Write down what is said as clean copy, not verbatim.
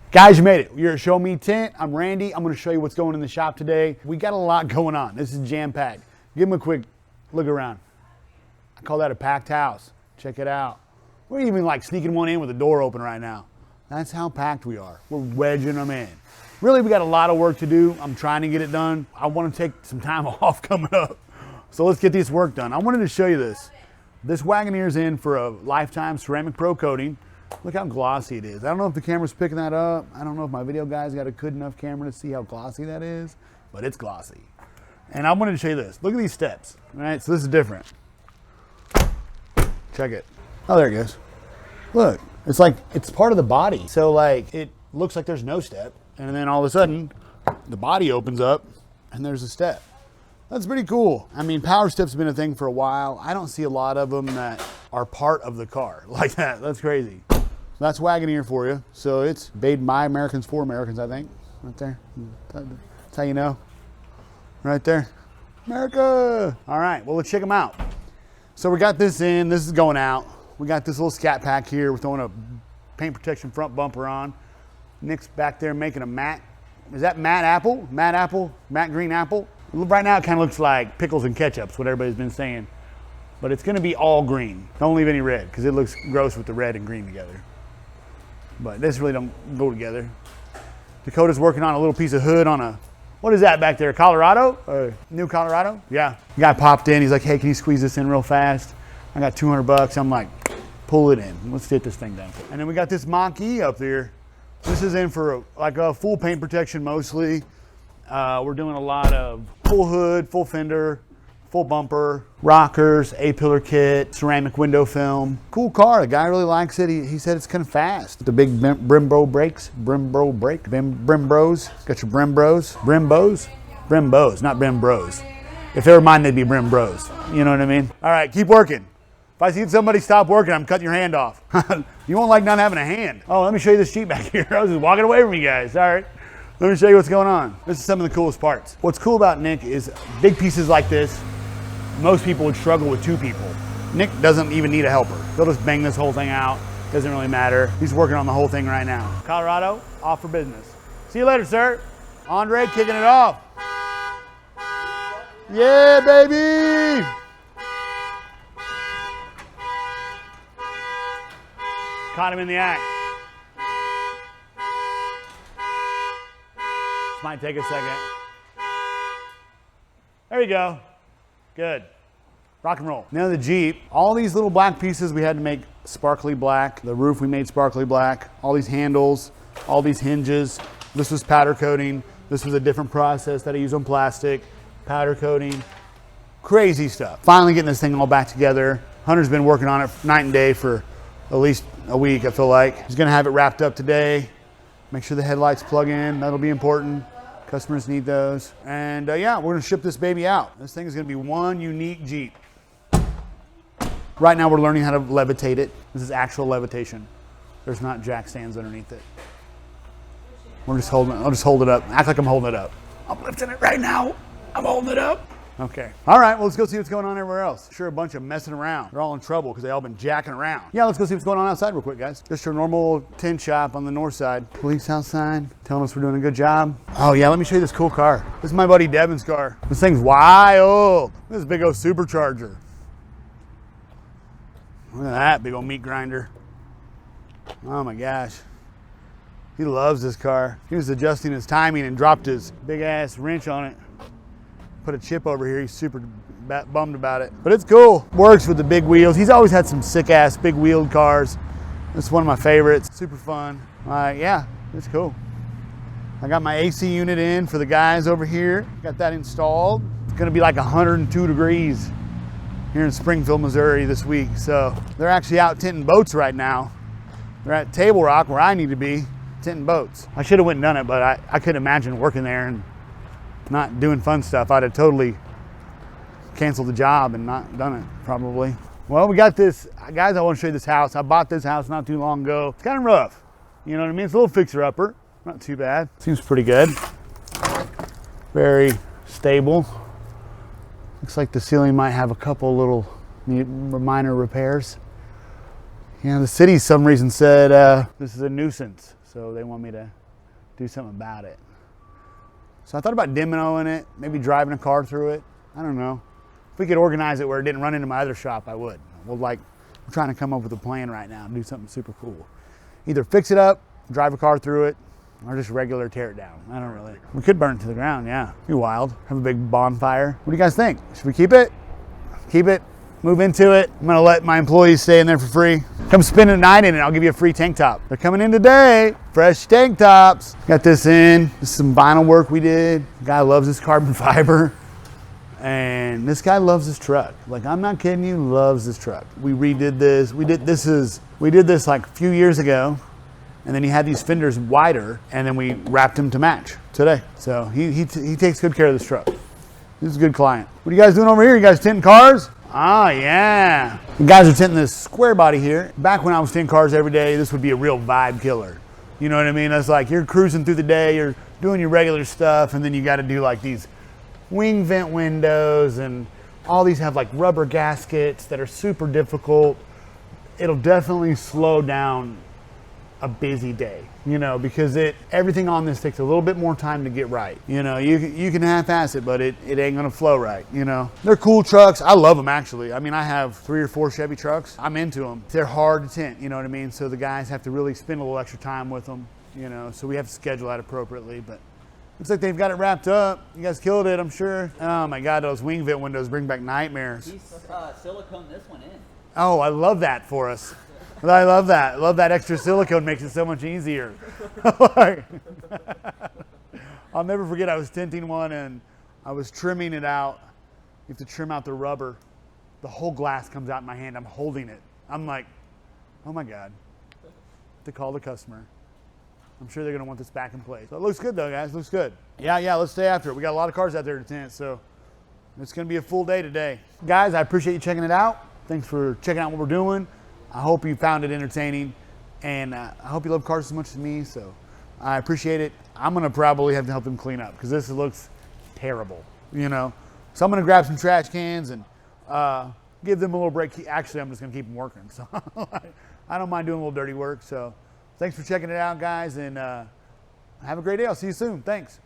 Guys, you made it. You're at Show Me Tent. I'm Randy. I'm going to show you what's going in the shop today. We got a lot going on. This is jam-packed. Give them a quick look around. I call that a packed house. Check it out. We're even like sneaking one in with the door open right now. That's how packed we are. We're wedging them in. Really, we got a lot of work to do. I'm trying to get it done. I want to take some time off coming up. So let's get this work done. I wanted to show you this. This Wagoneer's in for a lifetime ceramic pro coating. Look how glossy it is. I don't know if the camera's picking that up. I don't know if my video guy's got a good enough camera to see how glossy that is, but it's glossy. And I wanted to show you this. Look at these steps, all right? So this is different. Check it. Oh, there it goes. Look, it's like, it's part of the body. So like, it looks like there's no step. And then all of a sudden, the body opens up and there's a step. That's pretty cool. I mean, power steps have been a thing for a while. I don't see a lot of them that are part of the car like that. That's crazy. That's Wagoneer for you. So it's made by Americans for Americans, I think. Right there. That's how you know. Right there. America. All right, well, let's check them out. So we got this in. This is going out. We got this little scat pack here. We're throwing a paint protection front bumper on. Nick's back there making a matte. Is that matte apple? Matte apple? Matte green apple? Right now it kind of looks like pickles and ketchup's what everybody's been saying. But it's going to be all green. Don't leave any red because it looks gross with the red and green together. But this really don't go together. Dakota's working on a little piece of hood on a, what is that back there, Colorado? New Colorado? Yeah. The guy popped in, he's like, hey, can you squeeze this in real fast? I got 200 bucks. I'm like, pull it in. Let's get this thing done. And then we got this Mach-E up there. This is in for like a full paint protection mostly. We're doing a lot of full hood, full fender, full bumper, rockers, A-pillar kit, ceramic window film. Cool car, the guy really likes it. He said it's kind of fast. The big Brembo brakes, Brembo, Brembros. Got your Brembos, not Brembros. If they were mine, they'd be Brembros. You know what I mean? All right, keep working. If I see somebody stop working, I'm cutting your hand off. You won't like not having a hand. Oh, let me show you this Jeep back here. I was just walking away from you guys. All right. Let me show you what's going on. This is some of the coolest parts. What's cool about Nick is big pieces like this, most people would struggle with 2 people. Nick doesn't even need a helper. They'll just bang this whole thing out. Doesn't really matter. He's working on the whole thing right now. Colorado, off for business. See you later, sir. Andre kicking it off. Yeah, baby. Caught him in the act. This might take a second. There you go. Good. Rock and roll. Now the Jeep, all these little black pieces we had to make sparkly black. The roof we made sparkly black. All these handles, all these hinges. This was powder coating. This was a different process that I use on plastic. Powder coating. Crazy stuff. Finally getting this thing all back together. Hunter's been working on it night and day for at least a week, I feel like. He's gonna have it wrapped up today. Make sure the headlights plug in, that'll be important. Customers need those. And yeah, we're gonna ship this baby out. This thing is gonna be one unique Jeep. Right now we're learning how to levitate it. This is actual levitation. There's not jack stands underneath it. We're just holding it, I'll just hold it up. Act like I'm holding it up. I'm lifting it right now. I'm holding it up. Okay. All right, well, let's go see what's going on everywhere else. Sure, a bunch of messing around. They're all in trouble because they all been jacking around. Yeah, let's go see what's going on outside real quick, guys. Just your normal tin shop on the north side. Police outside telling us we're doing a good job. Oh yeah, let me show you this cool car. This is my buddy Devin's car. This thing's wild. This is a big old supercharger. Look at that big old meat grinder. Oh my gosh. He loves this car. He was adjusting his timing and dropped his big ass wrench on it. Put a chip over here. He's super bummed about it, but it's cool. Works with the big wheels. He's always had some sick ass big wheeled cars. It's one of my favorites. Super fun. Yeah, it's cool. I got my AC unit in for the guys over here. Got that installed. It's gonna be like 102 degrees here in Springfield, Missouri this week. So they're actually out tinting boats right now. They're at Table Rock where I need to be tinting boats. I should have went and done it, but I couldn't imagine working there and not doing fun stuff. I'd have totally canceled the job and not done it, probably. Well, we got this, guys, I want to show you this house. I bought this house not too long ago. It's kind of rough, you know what I mean? It's a little fixer-upper, not too bad. Seems pretty good. Very stable. Looks like the ceiling might have a couple little minor repairs. Yeah, the city, some reason, said this is a nuisance. So they want me to do something about it. So I thought about demoing it, maybe driving a car through it. I don't know. If we could organize it where it didn't run into my other shop, I would. We're trying to come up with a plan right now and do something super cool. Either fix it up, drive a car through it, or just regular tear it down. I don't really. We could burn it to the ground, yeah. Be wild. Have a big bonfire. What do you guys think? Should we keep it? Keep it? Move into it? I'm gonna let my employees stay in there for free. Come spend a night in it, I'll give you a free tank top. They're coming in today. Fresh tank tops. Got this in. This is some vinyl work we did. The guy loves this carbon fiber. And this guy loves this truck. Like, I'm not kidding you, loves this truck. We redid this. We did this like a few years ago. And then he had these fenders wider, and then we wrapped them to match today. So he takes good care of this truck. This is a good client. What are you guys doing over here? You guys tinting cars? Oh, yeah. The guys are tinting this square body here. Back when I was tinting cars every day, this would be a real vibe killer. You know what I mean? It's like you're cruising through the day, you're doing your regular stuff, and then you got to do like these wing vent windows, and all these have like rubber gaskets that are super difficult. It'll definitely slow down a busy day, you know, because everything on this takes a little bit more time to get right. You know, you can half-ass it, but it ain't gonna flow right, you know. They're cool trucks. I love them, actually. I mean, I have 3 or 4 Chevy trucks. I'm into them. They're hard to tint, you know what I mean? So the guys have to really spend a little extra time with them, you know, so we have to schedule that appropriately, but looks like they've got it wrapped up. You guys killed it, I'm sure. Oh my God, those wing vent windows bring back nightmares. He's silicone this one in. Oh, I love that for us. I love that. I love that extra silicone, makes it so much easier. I'll never forget, I was tinting one and I was trimming it out. You have to trim out the rubber. The whole glass comes out in my hand. I'm holding it. I'm like, oh my God. To call the customer. I'm sure they're gonna want this back in place. So it looks good though, guys, looks good. Yeah, let's stay after it. We got a lot of cars out there to tint, so it's gonna be a full day today. Guys, I appreciate you checking it out. Thanks for checking out what we're doing. I hope you found it entertaining, and I hope you love cars as much as me, so I appreciate it. I'm gonna probably have to help them clean up because this looks terrible, you know? So I'm gonna grab some trash cans and give them a little break. Actually, I'm just gonna keep them working, so I don't mind doing a little dirty work. So thanks for checking it out, guys, and have a great day. I'll see you soon. Thanks.